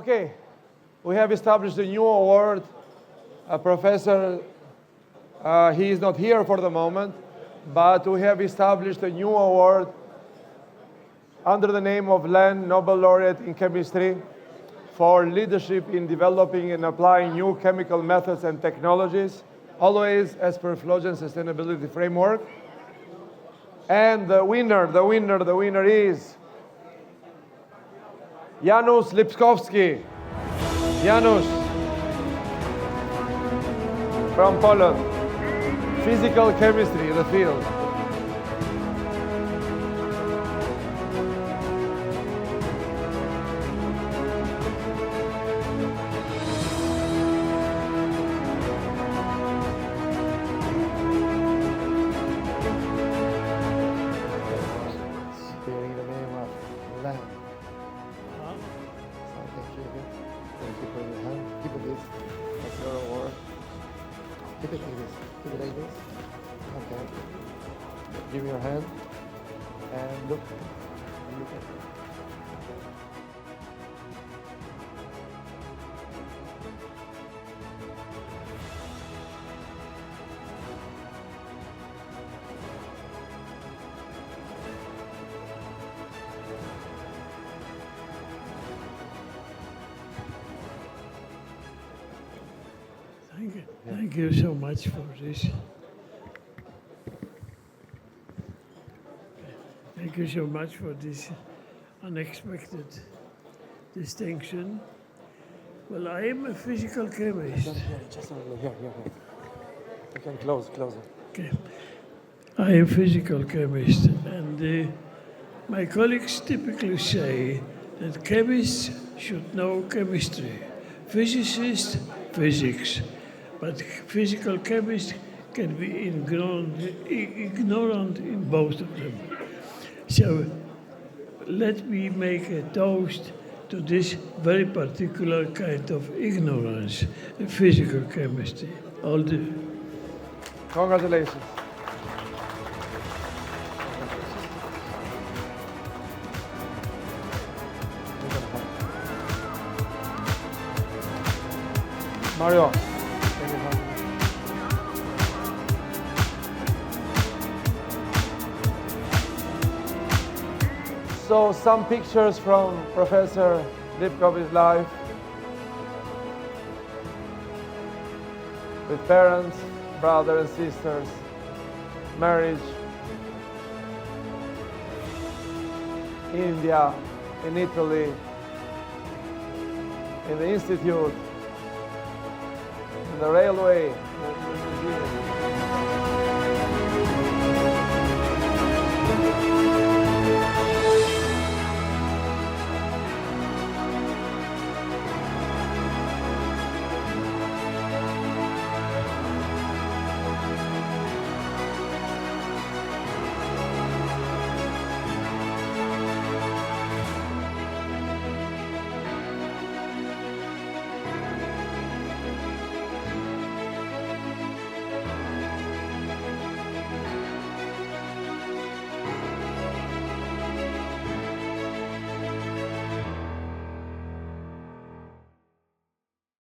Okay, we have established a new award. Professor, he is not here for the moment, but we have established a new award under the name of Lehn Nobel Laureate in Chemistry for leadership in developing and applying new chemical methods and technologies, always as per FLOGEN sustainability framework. And the winner is Janusz Lipkowski. Janusz from Poland. Physical chemistry, the field. Bearing the name of Lehn. Thank you for your hand. Keep it this. That's your award. Keep it like this. Keep it like this. Okay. Give me your hand. And look. And look at it. Thank you so much for this. Thank you so much for this unexpected distinction. Well, I am a physical chemist. Just a little. Here. You can close it. Okay. I am a physical chemist, and my colleagues typically say that chemists should know chemistry, physicists, physics. But physical chemists can be ignorant in both of them. So let me make a toast to this very particular kind of ignorance, physical chemistry. Congratulations. Mario. So some pictures from Professor Lipkowski's life with parents, brothers and sisters, marriage, India, in Italy, in the institute, in the railway, in the museum.